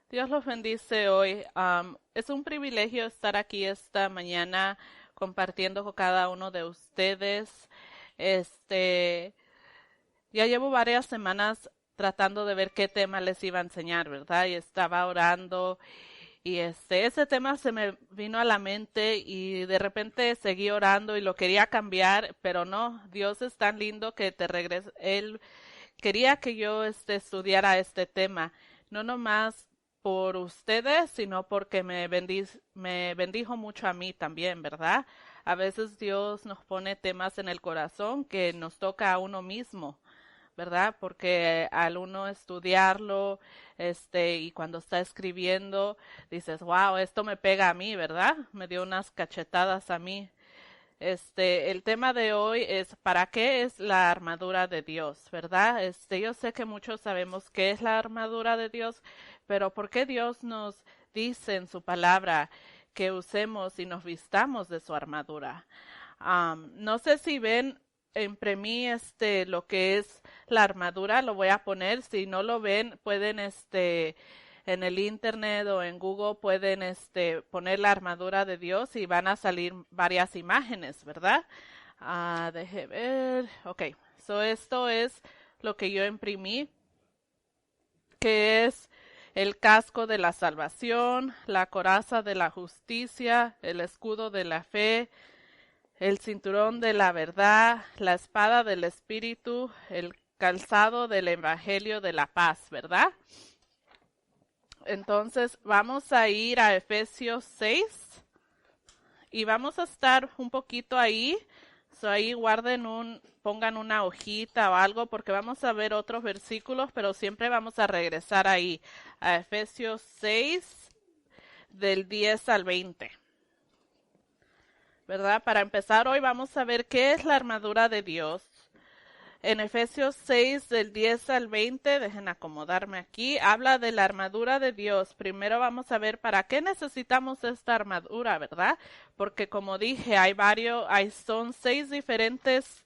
Dios los bendice hoy. Es un privilegio estar aquí esta mañana compartiendo con cada uno de ustedes. Este, ya llevo varias semanas tratando de ver qué tema les iba a enseñar, ¿verdad? Y estaba orando y ese tema se me vino a la mente y de repente seguí orando y lo quería cambiar, pero no, Dios es tan lindo que te regresa. Él quería que yo estudiara este tema, no nomás por ustedes, sino porque me bendijo mucho a mí también, ¿verdad? A veces Dios nos pone temas en el corazón que nos toca a uno mismo, ¿verdad? Porque al uno estudiarlo, y cuando está escribiendo, dices, wow, esto me pega a mí, ¿verdad? Me dio unas cachetadas a mí. El tema de hoy es ¿para qué es la armadura de Dios? ¿Verdad? Yo sé que muchos sabemos qué es la armadura de Dios, pero ¿por qué Dios nos dice en su palabra que usemos y nos vistamos de su armadura? No sé si ven, imprimí lo que es la armadura, lo voy a poner. Si no lo ven, pueden en el internet o en Google pueden poner la armadura de Dios y van a salir varias imágenes, ¿verdad? Deje ver. Ok, so esto es lo que yo imprimí, que es el casco de la salvación, la coraza de la justicia, el escudo de la fe, el cinturón de la verdad, la espada del espíritu, el calzado del evangelio de la paz, ¿verdad? Entonces vamos a ir a Efesios 6 y vamos a estar un poquito ahí. So ahí pongan una hojita o algo porque vamos a ver otros versículos, pero siempre vamos a regresar ahí a Efesios 6 del 10 al 20. ¿Verdad? Para empezar hoy vamos a ver qué es la armadura de Dios. En Efesios 6, del 10 al 20, dejen acomodarme aquí, habla de la armadura de Dios. Primero vamos a ver para qué necesitamos esta armadura, ¿verdad? Porque como dije, son 6 diferentes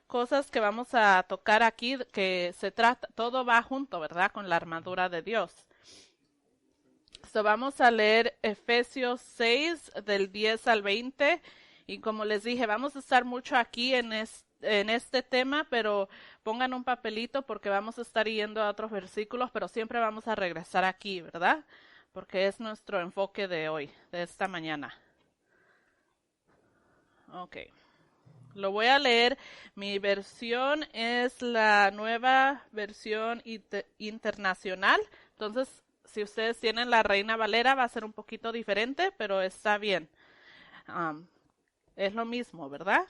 cosas que vamos a tocar aquí, que todo va junto, ¿verdad? Con la armadura de Dios. So vamos a leer Efesios 6, del 10 al 20. Y como les dije, vamos a estar mucho aquí en este tema, pero pongan un papelito porque vamos a estar yendo a otros versículos, pero siempre vamos a regresar aquí, ¿verdad? Porque es nuestro enfoque de hoy, de esta mañana. Ok. Lo voy a leer. Mi versión es la nueva versión internacional. Entonces, si ustedes tienen la Reina Valera, va a ser un poquito diferente, pero está bien. Es lo mismo, ¿verdad?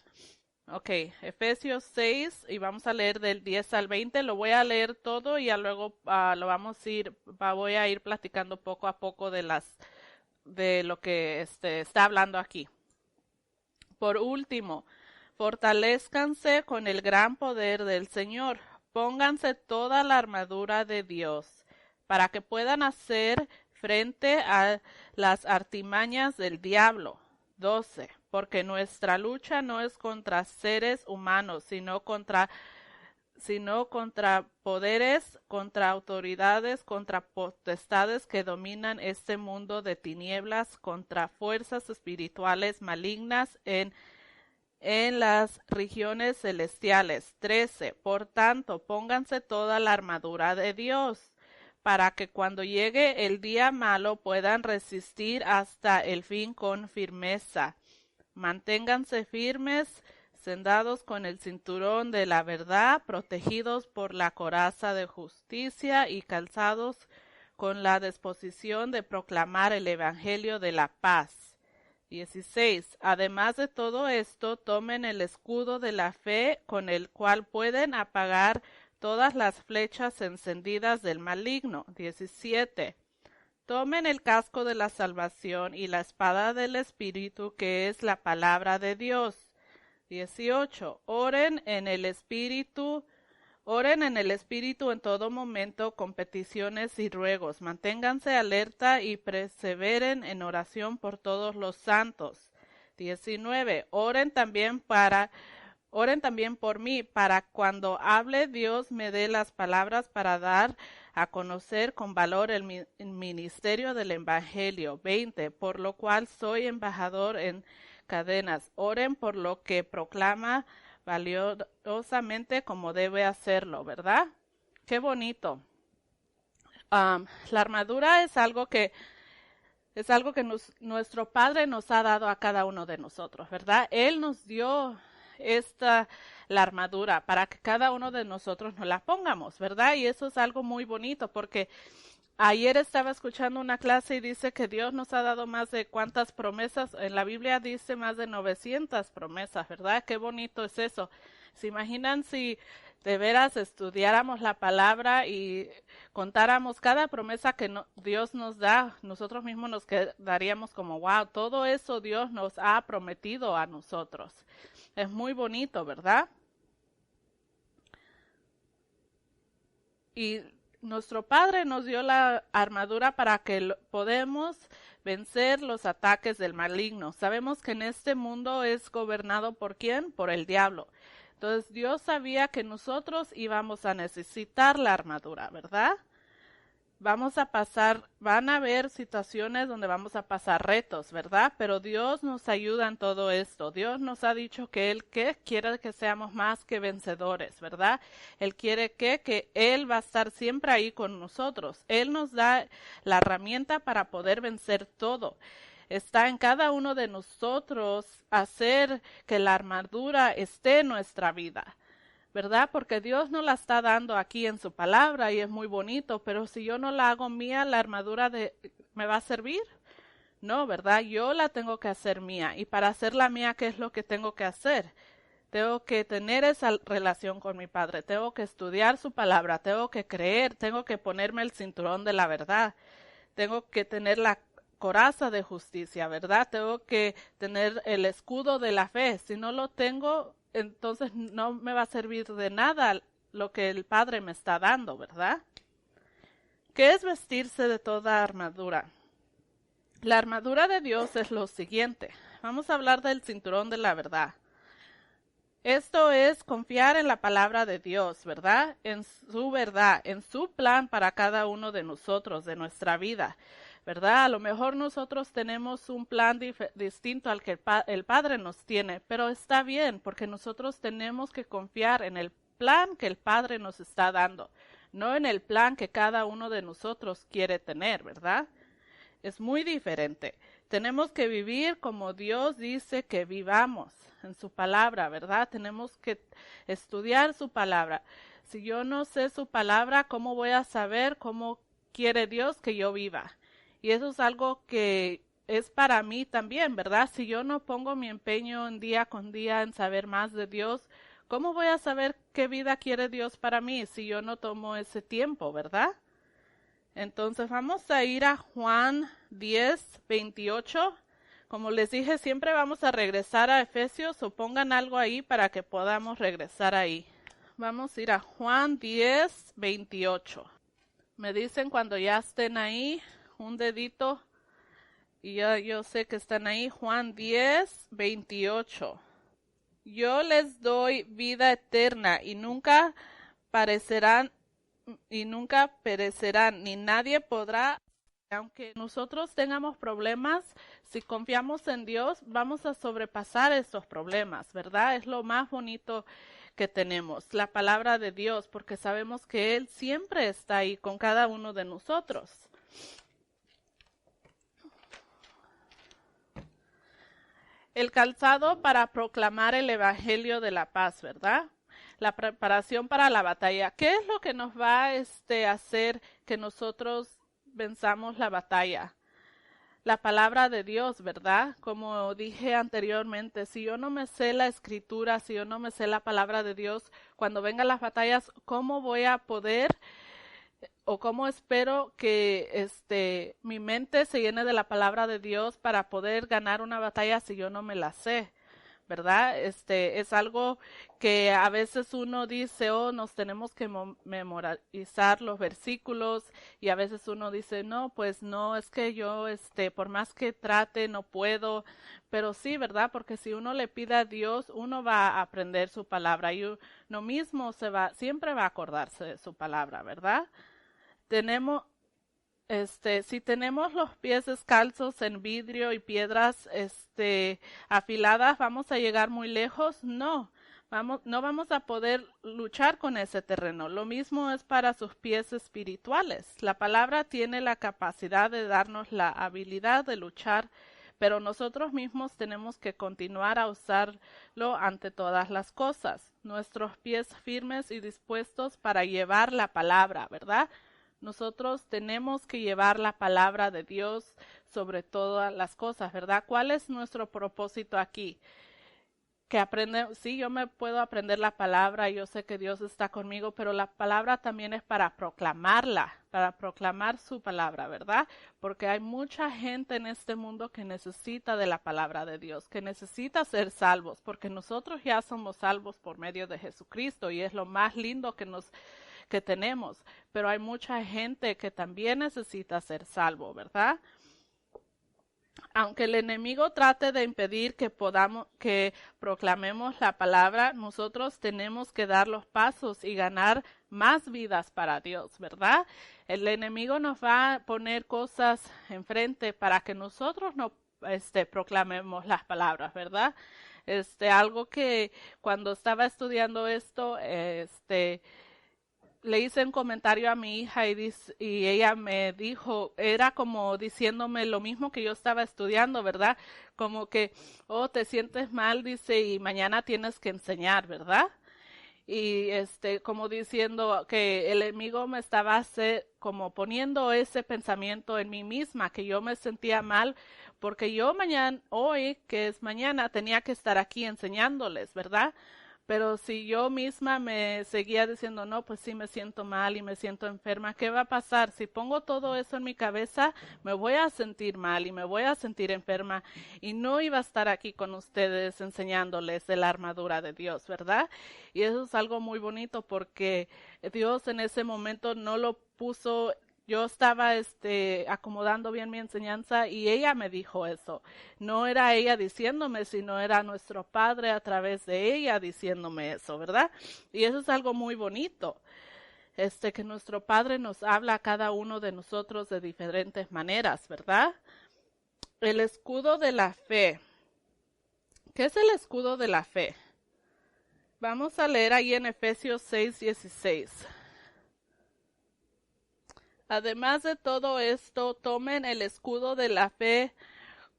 Ok, Efesios 6 y vamos a leer del 10 al 20. Lo voy a leer todo y ya luego voy a ir platicando poco a poco de lo que está hablando aquí. Por último, fortalezcanse con el gran poder del Señor. Pónganse toda la armadura de Dios para que puedan hacer frente a las artimañas del diablo. 12. Porque nuestra lucha no es contra seres humanos, sino contra poderes, contra autoridades, contra potestades que dominan este mundo de tinieblas, contra fuerzas espirituales malignas en las regiones celestiales. 13. Por tanto, pónganse toda la armadura de Dios, para que cuando llegue el día malo puedan resistir hasta el fin con firmeza. Manténganse firmes, sendados con el cinturón de la verdad, protegidos por la coraza de justicia y calzados con la disposición de proclamar el evangelio de la paz. 16. Además de todo esto, tomen el escudo de la fe con el cual pueden apagar todas las flechas encendidas del maligno. 17. Tomen el casco de la salvación y la espada del Espíritu, que es la palabra de Dios. 18. Oren en el Espíritu en todo momento con peticiones y ruegos. Manténganse alerta y perseveren en oración por todos los santos. 19. Oren también por mí, para cuando hable Dios me dé las palabras para dar a conocer con valor el ministerio del Evangelio. 20. Por lo cual soy embajador en cadenas. Oren por lo que proclama valiosamente como debe hacerlo, ¿verdad? Qué bonito. La armadura es algo que nuestro Padre nos ha dado a cada uno de nosotros, ¿verdad? Él nos dio la armadura para que cada uno de nosotros nos la pongamos, ¿verdad? Y eso es algo muy bonito porque ayer estaba escuchando una clase y dice que Dios nos ha dado más de cuántas promesas. En la Biblia dice más de 900 promesas, ¿verdad? Qué bonito es eso. ¿Se imaginan si de veras estudiáramos la palabra y contáramos cada promesa que Dios nos da? Nosotros mismos nos quedaríamos como, wow, todo eso Dios nos ha prometido a nosotros. Es muy bonito, ¿verdad? Y nuestro Padre nos dio la armadura para que podamos vencer los ataques del maligno. Sabemos que en este mundo es gobernado ¿por quién? Por el diablo. Entonces Dios sabía que nosotros íbamos a necesitar la armadura, ¿verdad? Van a haber situaciones donde vamos a pasar retos, ¿verdad? Pero Dios nos ayuda en todo esto. Dios nos ha dicho que Él quiere que seamos más que vencedores, ¿verdad? Él quiere que Él va a estar siempre ahí con nosotros. Él nos da la herramienta para poder vencer todo. Está en cada uno de nosotros hacer que la armadura esté en nuestra vida, ¿verdad? Porque Dios nos la está dando aquí en su palabra y es muy bonito, pero si yo no la hago mía, ¿la armadura me va a servir? No, ¿verdad? Yo la tengo que hacer mía. Y para hacerla mía, ¿qué es lo que tengo que hacer? Tengo que tener esa relación con mi Padre, tengo que estudiar su palabra, tengo que creer, tengo que ponerme el cinturón de la verdad, tengo que tener la coraza de justicia, ¿verdad? Tengo que tener el escudo de la fe. Si no lo tengo, entonces no me va a servir de nada lo que el Padre me está dando, ¿verdad? ¿Qué es vestirse de toda armadura? La armadura de Dios es lo siguiente. Vamos a hablar del cinturón de la verdad. Esto es confiar en la palabra de Dios, ¿verdad? En su verdad, en su plan para cada uno de nosotros, de nuestra vida, ¿verdad? A lo mejor nosotros tenemos un plan distinto al que el Padre nos tiene, pero está bien, porque nosotros tenemos que confiar en el plan que el Padre nos está dando, no en el plan que cada uno de nosotros quiere tener, ¿verdad? Es muy diferente. Tenemos que vivir como Dios dice que vivamos en su palabra, ¿verdad? Tenemos que estudiar su palabra. Si yo no sé su palabra, ¿cómo voy a saber cómo quiere Dios que yo viva? Y eso es algo que es para mí también, ¿verdad? Si yo no pongo mi empeño en día con día en saber más de Dios, ¿cómo voy a saber qué vida quiere Dios para mí si yo no tomo ese tiempo, ¿verdad? Entonces vamos a ir a Juan 10:28. Como les dije, siempre vamos a regresar a Efesios o pongan algo ahí para que podamos regresar ahí. Vamos a ir a Juan 10:28. Me dicen cuando ya estén ahí, un dedito, y yo sé que están ahí. Juan 10:28. Yo les doy vida eterna y nunca perecerán, ni nadie podrá. Aunque nosotros tengamos problemas, si confiamos en Dios, vamos a sobrepasar esos problemas, ¿verdad? Es lo más bonito que tenemos, la palabra de Dios, porque sabemos que Él siempre está ahí con cada uno de nosotros. El calzado para proclamar el Evangelio de la paz, ¿verdad? La preparación para la batalla. ¿Qué es lo que nos va a hacer que nosotros venzamos la batalla? La palabra de Dios, ¿verdad? Como dije anteriormente, si yo no me sé la escritura, si yo no me sé la palabra de Dios, cuando vengan las batallas, ¿cómo voy a poder o cómo espero que mi mente se llene de la palabra de Dios para poder ganar una batalla si yo no me la sé? ¿Verdad? Es algo que a veces uno dice, oh, nos tenemos que memorizar los versículos, y a veces uno dice, no, pues no, es que yo, por más que trate, no puedo, pero sí, ¿verdad? Porque si uno le pide a Dios, uno va a aprender su palabra y uno mismo siempre va a acordarse de su palabra, ¿verdad? tenemos, si tenemos los pies descalzos en vidrio y piedras, afiladas, ¿vamos a llegar muy lejos? No. No vamos a poder luchar con ese terreno. Lo mismo es para sus pies espirituales. La palabra tiene la capacidad de darnos la habilidad de luchar, pero nosotros mismos tenemos que continuar a usarlo ante todas las cosas. Nuestros pies firmes y dispuestos para llevar la palabra, ¿verdad? Nosotros tenemos que llevar la palabra de Dios sobre todas las cosas, ¿verdad? ¿Cuál es nuestro propósito aquí? Que aprende, sí, yo me puedo aprender la palabra, yo sé que Dios está conmigo, pero la palabra también es para proclamarla, para proclamar su palabra, ¿verdad? Porque hay mucha gente en este mundo que necesita de la palabra de Dios, que necesita ser salvos, porque nosotros ya somos salvos por medio de Jesucristo y es lo más lindo que tenemos, pero hay mucha gente que también necesita ser salvo, ¿verdad? Aunque el enemigo trate de impedir que proclamemos la palabra, nosotros tenemos que dar los pasos y ganar más vidas para Dios, ¿verdad? El enemigo nos va a poner cosas enfrente para que nosotros no proclamemos las palabras, ¿verdad? Algo que cuando estaba estudiando esto, le hice un comentario a mi hija y ella me dijo, era como diciéndome lo mismo que yo estaba estudiando, ¿verdad? Como que, oh, te sientes mal, dice, y mañana tienes que enseñar, ¿verdad? Y como diciendo que el enemigo me estaba como poniendo ese pensamiento en mí misma, que yo me sentía mal porque yo hoy, que es mañana, tenía que estar aquí enseñándoles, ¿verdad? Pero si yo misma me seguía diciendo, no, pues sí me siento mal y me siento enferma, ¿qué va a pasar? Si pongo todo eso en mi cabeza, me voy a sentir mal y me voy a sentir enferma y no iba a estar aquí con ustedes enseñándoles de la armadura de Dios, ¿verdad? Y eso es algo muy bonito porque Dios en ese momento no lo puso. Yo estaba acomodando bien mi enseñanza y ella me dijo eso. No era ella diciéndome, sino era nuestro Padre a través de ella diciéndome eso, ¿verdad? Y eso es algo muy bonito. Que nuestro Padre nos habla a cada uno de nosotros de diferentes maneras, ¿verdad? El escudo de la fe. ¿Qué es el escudo de la fe? Vamos a leer ahí en Efesios 6:16. Además de todo esto, tomen el escudo de la fe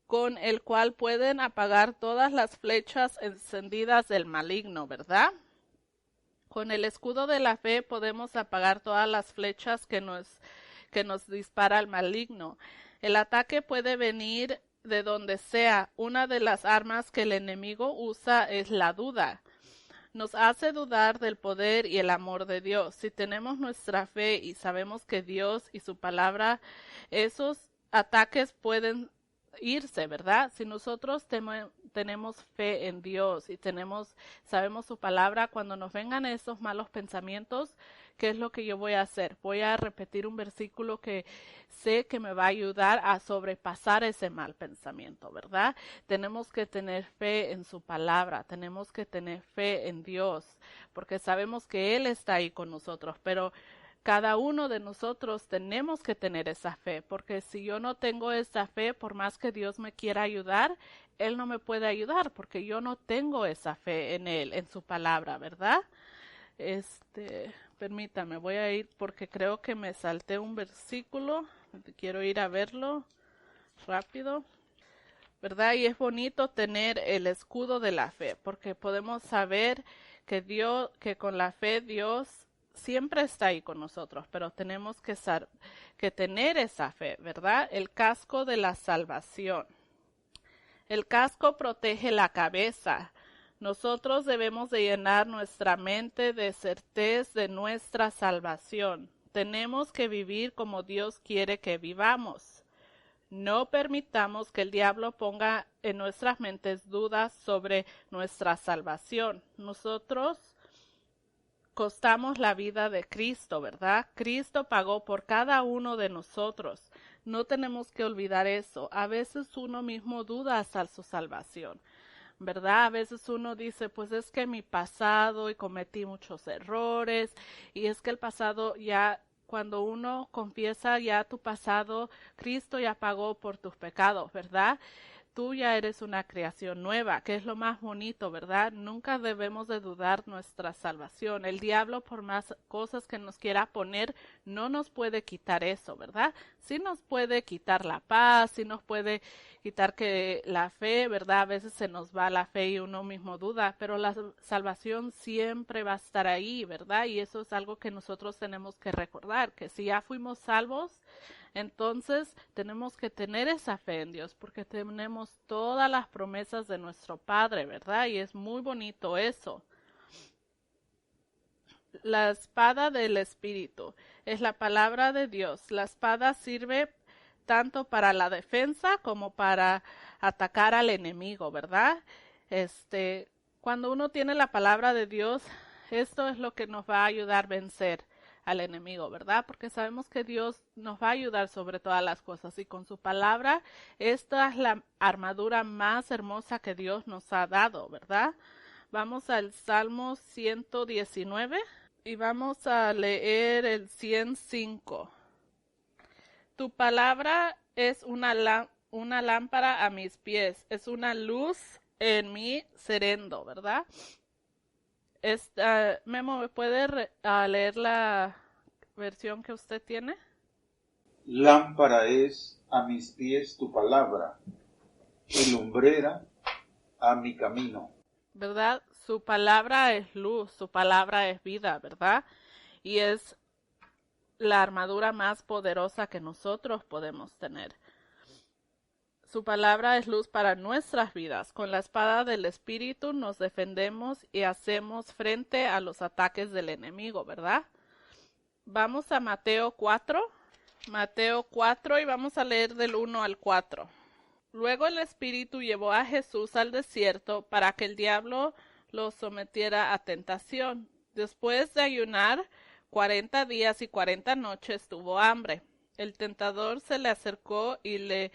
con el cual pueden apagar todas las flechas encendidas del maligno, ¿verdad? Con el escudo de la fe podemos apagar todas las flechas que nos dispara el maligno. El ataque puede venir de donde sea. Una de las armas que el enemigo usa es la duda. Nos hace dudar del poder y el amor de Dios. Si tenemos nuestra fe y sabemos que Dios y su palabra, esos ataques pueden irse, ¿verdad? Si nosotros tenemos fe en Dios y sabemos su palabra, cuando nos vengan esos malos pensamientos, ¿qué es lo que yo voy a hacer? Voy a repetir un versículo que sé que me va a ayudar a sobrepasar ese mal pensamiento, ¿verdad? Tenemos que tener fe en su palabra, tenemos que tener fe en Dios, porque sabemos que Él está ahí con nosotros, pero cada uno de nosotros tenemos que tener esa fe, porque si yo no tengo esa fe, por más que Dios me quiera ayudar, Él no me puede ayudar, porque yo no tengo esa fe en Él, en su palabra, ¿verdad? Permítame, voy a ir porque creo que me salté un versículo, quiero ir a verlo rápido, ¿verdad? Y es bonito tener el escudo de la fe, porque podemos saber que con la fe Dios siempre está ahí con nosotros, pero tenemos que tener esa fe, ¿verdad? El casco de la salvación. El casco protege la cabeza. Nosotros debemos de llenar nuestra mente de certeza de nuestra salvación. Tenemos que vivir como Dios quiere que vivamos. No permitamos que el diablo ponga en nuestras mentes dudas sobre nuestra salvación. Nosotros costamos la vida de Cristo, ¿verdad? Cristo pagó por cada uno de nosotros. No tenemos que olvidar eso. A veces uno mismo duda hasta su salvación, ¿verdad? A veces uno dice, pues es que mi pasado y cometí muchos errores y es que el pasado ya cuando uno confiesa ya tu pasado, Cristo ya pagó por tus pecados, ¿verdad? Tú ya eres una creación nueva, que es lo más bonito, ¿verdad? Nunca debemos de dudar nuestra salvación. El diablo, por más cosas que nos quiera poner, no nos puede quitar eso, ¿verdad? Sí nos puede quitar la paz, sí nos puede quitar que la fe, ¿verdad? A veces se nos va la fe y uno mismo duda, pero la salvación siempre va a estar ahí, ¿verdad? Y eso es algo que nosotros tenemos que recordar, que si ya fuimos salvos, entonces tenemos que tener esa fe en Dios porque tenemos todas las promesas de nuestro Padre, ¿verdad? Y es muy bonito eso. La espada del Espíritu es la palabra de Dios. La espada sirve tanto para la defensa como para atacar al enemigo, ¿verdad? Cuando uno tiene la palabra de Dios, esto es lo que nos va a ayudar a vencer al enemigo, ¿verdad? Porque sabemos que Dios nos va a ayudar sobre todas las cosas y con su palabra, esta es la armadura más hermosa que Dios nos ha dado, ¿verdad? Vamos al Salmo 119 y vamos a leer el 105. Tu palabra es una lámpara a mis pies, es una luz en mi sereno, ¿verdad? Memo, ¿me puede leer la versión que usted tiene? Lámpara es a mis pies tu palabra, y lumbrera a mi camino. ¿Verdad? Su palabra es luz, su palabra es vida, ¿verdad? Y es la armadura más poderosa que nosotros podemos tener. Su palabra es luz para nuestras vidas. Con la espada del Espíritu nos defendemos y hacemos frente a los ataques del enemigo, ¿verdad? Vamos a Mateo 4. Mateo 4 y vamos a leer del 1 al 4. Luego el Espíritu llevó a Jesús al desierto para que el diablo lo sometiera a tentación. Después de ayunar 40 días y 40 noches tuvo hambre. El tentador se le acercó y le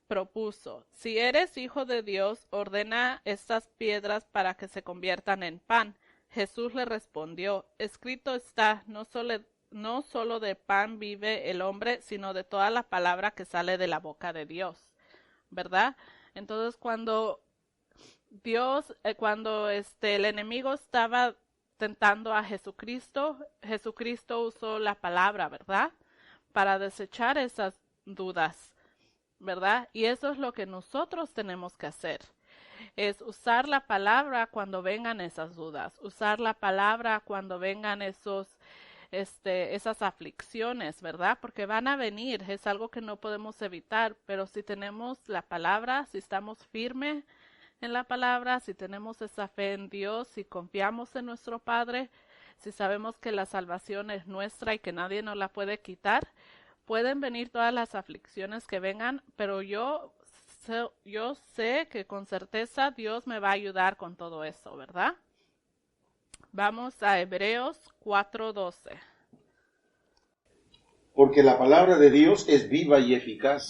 propuso: si eres hijo de Dios, ordena estas piedras para que se conviertan en pan. Jesús le respondió: escrito está, no solo de pan vive el hombre, sino de toda la palabra que sale de la boca de Dios, ¿verdad? Entonces cuando el enemigo estaba tentando a Jesucristo, Jesucristo usó la palabra, ¿verdad? Para desechar esas dudas, ¿verdad? Y eso es lo que nosotros tenemos que hacer, es usar la palabra cuando vengan esas dudas, usar la palabra cuando vengan esas aflicciones, ¿verdad? Porque van a venir, es algo que no podemos evitar, pero si tenemos la palabra, si estamos firmes en la palabra, si tenemos esa fe en Dios, si confiamos en nuestro Padre, si sabemos que la salvación es nuestra y que nadie nos la puede quitar, pueden venir todas las aflicciones que vengan, pero yo sé que con certeza Dios me va a ayudar con todo eso, ¿verdad? Vamos a Hebreos 4:12. Porque la palabra de Dios es viva y eficaz,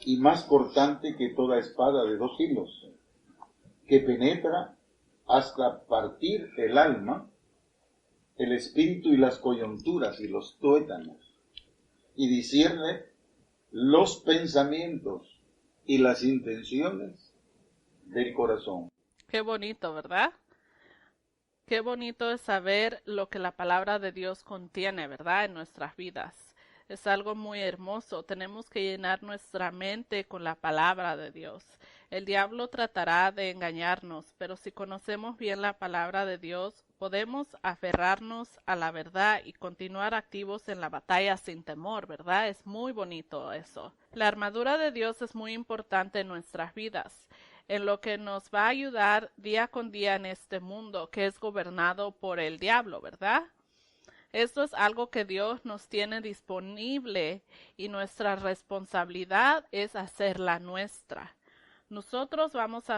y más cortante que toda espada de 2 filos, que penetra hasta partir el alma, el espíritu y las coyunturas y los tuétanos, y discierne los pensamientos y las intenciones del corazón. Qué bonito, ¿verdad? Qué bonito es saber lo que la palabra de Dios contiene, ¿verdad? En nuestras vidas. Es algo muy hermoso. Tenemos que llenar nuestra mente con la palabra de Dios. El diablo tratará de engañarnos, pero si conocemos bien la palabra de Dios, podemos aferrarnos a la verdad y continuar activos en la batalla sin temor, ¿verdad? Es muy bonito eso. La armadura de Dios es muy importante en nuestras vidas, en lo que nos va a ayudar día con día en este mundo que es gobernado por el diablo, ¿verdad? Esto es algo que Dios nos tiene disponible y nuestra responsabilidad es hacerla nuestra. Nosotros vamos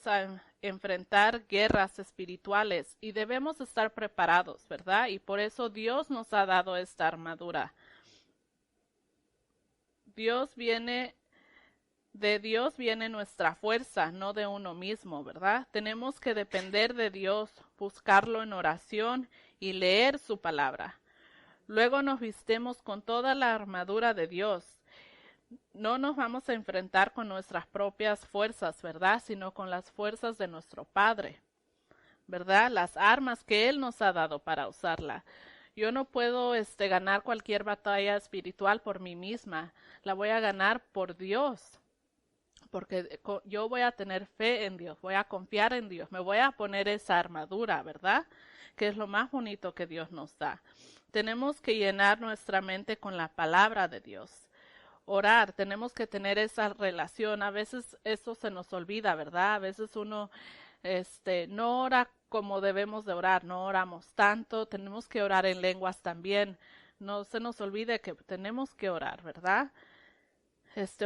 a enfrentar guerras espirituales y debemos estar preparados, ¿verdad? Y por eso Dios nos ha dado esta armadura. De Dios viene nuestra fuerza, no de uno mismo, ¿verdad? Tenemos que depender de Dios, buscarlo en oración y leer su palabra. Luego nos vistemos con toda la armadura de Dios. No nos vamos a enfrentar con nuestras propias fuerzas, ¿verdad? Sino con las fuerzas de nuestro Padre, ¿verdad? Las armas que Él nos ha dado para usarla. Yo no puedo ganar cualquier batalla espiritual por mí misma. La voy a ganar por Dios. Porque yo voy a tener fe en Dios, voy a confiar en Dios, me voy a poner esa armadura, ¿verdad? Que es lo más bonito que Dios nos da. Tenemos que llenar nuestra mente con la palabra de Dios. Orar, tenemos que tener esa relación. A veces eso se nos olvida, ¿verdad? A veces uno no ora como debemos de orar, no oramos tanto, tenemos que orar en lenguas también. No se nos olvide que tenemos que orar, ¿verdad?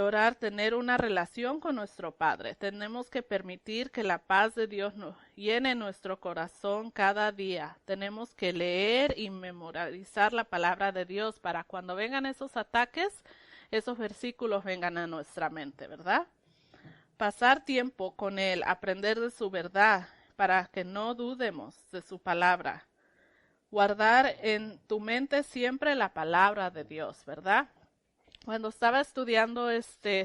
Orar, tener una relación con nuestro Padre. Tenemos que permitir que la paz de Dios nos llene nuestro corazón cada día. Tenemos que leer y memorizar la palabra de Dios para cuando vengan esos ataques, esos versículos vengan a nuestra mente, ¿verdad? Pasar tiempo con Él, aprender de su verdad, para que no dudemos de su palabra. Guardar en tu mente siempre la palabra de Dios, ¿verdad? Cuando estaba estudiando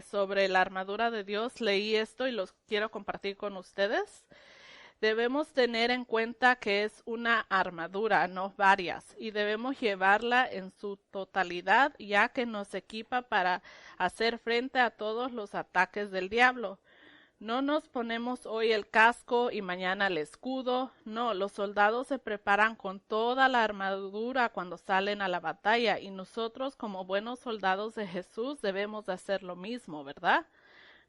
sobre la armadura de Dios, leí esto y los quiero compartir con ustedes. Debemos tener en cuenta que es una armadura, no varias, y debemos llevarla en su totalidad, ya que nos equipa para hacer frente a todos los ataques del diablo. No nos ponemos hoy el casco y mañana el escudo. No, los soldados se preparan con toda la armadura cuando salen a la batalla y nosotros como buenos soldados de Jesús debemos de hacer lo mismo, ¿verdad?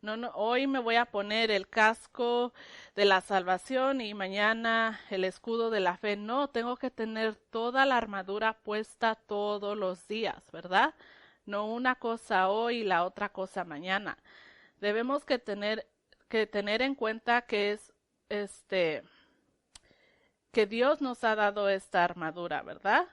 No, hoy me voy a poner el casco de la salvación y mañana el escudo de la fe. No, tengo que tener toda la armadura puesta todos los días, ¿verdad? No una cosa hoy y la otra cosa mañana. Debemos que tener en cuenta que es que Dios nos ha dado esta armadura, ¿verdad?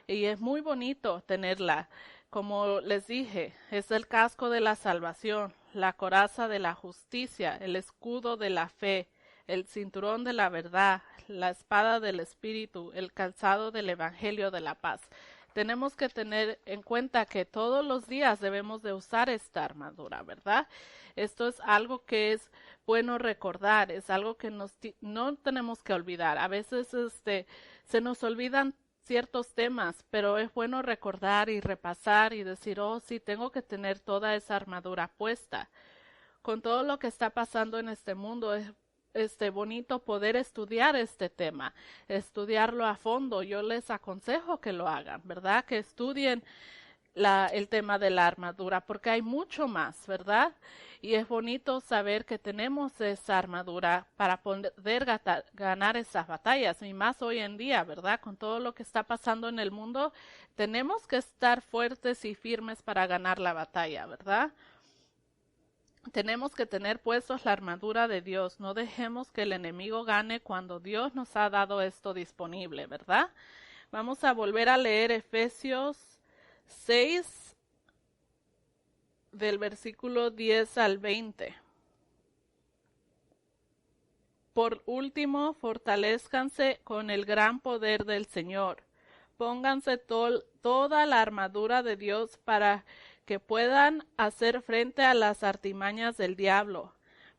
Y es muy bonito tenerla. Como les dije, es el casco de la salvación, la coraza de la justicia, el escudo de la fe, el cinturón de la verdad, la espada del Espíritu, el calzado del Evangelio de la paz. Tenemos que tener en cuenta que todos los días debemos de usar esta armadura, ¿verdad? Esto es algo que es bueno recordar, es algo que no tenemos que olvidar. A veces se nos olvidan ciertos temas, pero es bueno recordar y repasar y decir, oh, sí, tengo que tener toda esa armadura puesta. Con todo lo que está pasando en este mundo, es bonito poder estudiar este tema, estudiarlo a fondo. Yo les aconsejo que lo hagan, ¿verdad? Que estudien el tema de la armadura, porque hay mucho más, ¿verdad? Y es bonito saber que tenemos esa armadura para poder ganar esas batallas, y más hoy en día, ¿verdad? Con todo lo que está pasando en el mundo, tenemos que estar fuertes y firmes para ganar la batalla, ¿verdad? Tenemos que tener puestos la armadura de Dios. No dejemos que el enemigo gane cuando Dios nos ha dado esto disponible, ¿verdad? Vamos a volver a leer Efesios 6, del versículo 10 al 20. Por último, fortalezcanse con el gran poder del Señor. Pónganse toda la armadura de Dios para que puedan hacer frente a las artimañas del diablo,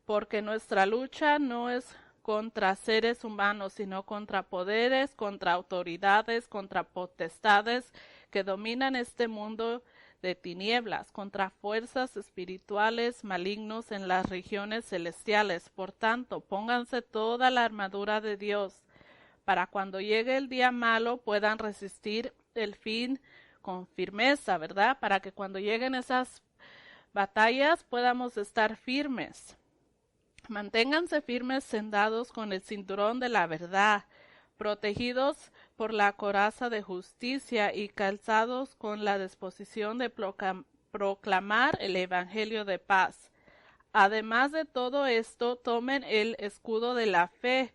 porque nuestra lucha no es contra seres humanos, sino contra poderes, contra autoridades, contra potestades que dominan este mundo de tinieblas, contra fuerzas espirituales malignos en las regiones celestiales. Por tanto, pónganse toda la armadura de Dios, para cuando llegue el día malo puedan resistir el fin con firmeza, ¿verdad? Para que cuando lleguen esas batallas podamos estar firmes. Manténganse firmes sentados con el cinturón de la verdad, protegidos por la coraza de justicia y calzados con la disposición de proclamar el Evangelio de paz. Además de todo esto, tomen el escudo de la fe,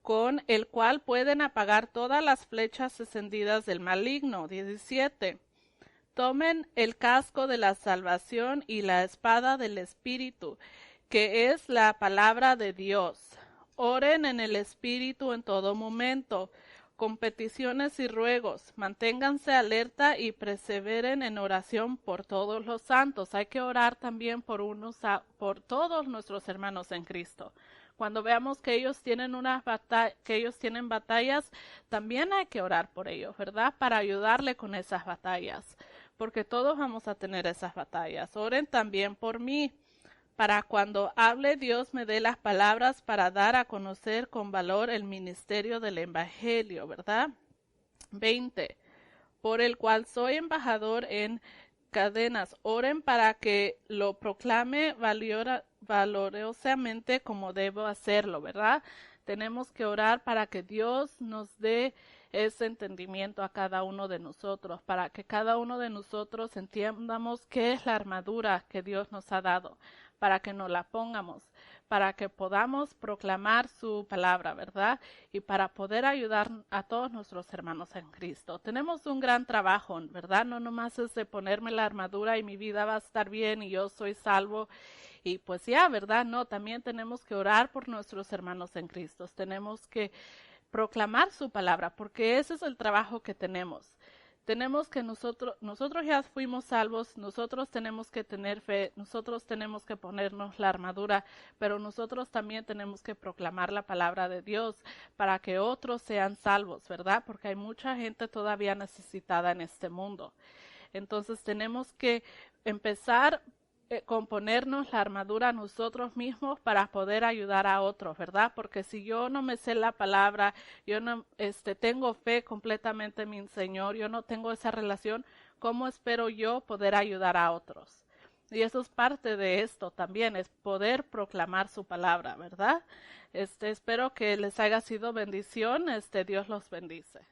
con el cual pueden apagar todas las flechas encendidas del maligno. 17. Tomen el casco de la salvación y la espada del Espíritu, que es la palabra de Dios. Oren en el Espíritu en todo momento. con peticiones y ruegos. Manténganse alerta y perseveren en oración por todos los santos. Hay que orar también por por todos nuestros hermanos en Cristo. Cuando veamos que ellos tienen batallas, también hay que orar por ellos, ¿verdad? Para ayudarle con esas batallas, porque todos vamos a tener esas batallas. Oren también por mí, para cuando hable Dios me dé las palabras para dar a conocer con valor el ministerio del Evangelio, ¿verdad? 20. Por el cual soy embajador en cadenas. Oren para que lo proclame valorosamente como debo hacerlo, ¿verdad? Tenemos que orar para que Dios nos dé ese entendimiento a cada uno de nosotros, para que cada uno de nosotros entiendamos qué es la armadura que Dios nos ha dado, para que nos la pongamos, para que podamos proclamar su palabra, ¿verdad? Y para poder ayudar a todos nuestros hermanos en Cristo. Tenemos un gran trabajo, ¿verdad? No nomás es de ponerme la armadura y mi vida va a estar bien y yo soy salvo. Y pues ya, ¿verdad? No, también tenemos que orar por nuestros hermanos en Cristo. Tenemos que proclamar su palabra, porque ese es el trabajo que tenemos. Tenemos que nosotros ya fuimos salvos, nosotros tenemos que tener fe, nosotros tenemos que ponernos la armadura, pero nosotros también tenemos que proclamar la palabra de Dios para que otros sean salvos, ¿verdad? Porque hay mucha gente todavía necesitada en este mundo. Entonces tenemos que empezar con ponernos la armadura nosotros mismos para poder ayudar a otros, ¿verdad? Porque si yo no me sé la palabra, yo no tengo fe completamente en mi Señor, yo no tengo esa relación, ¿cómo espero yo poder ayudar a otros? Y eso es parte de esto también, es poder proclamar su palabra, ¿verdad? Espero que les haya sido bendición, Dios los bendice.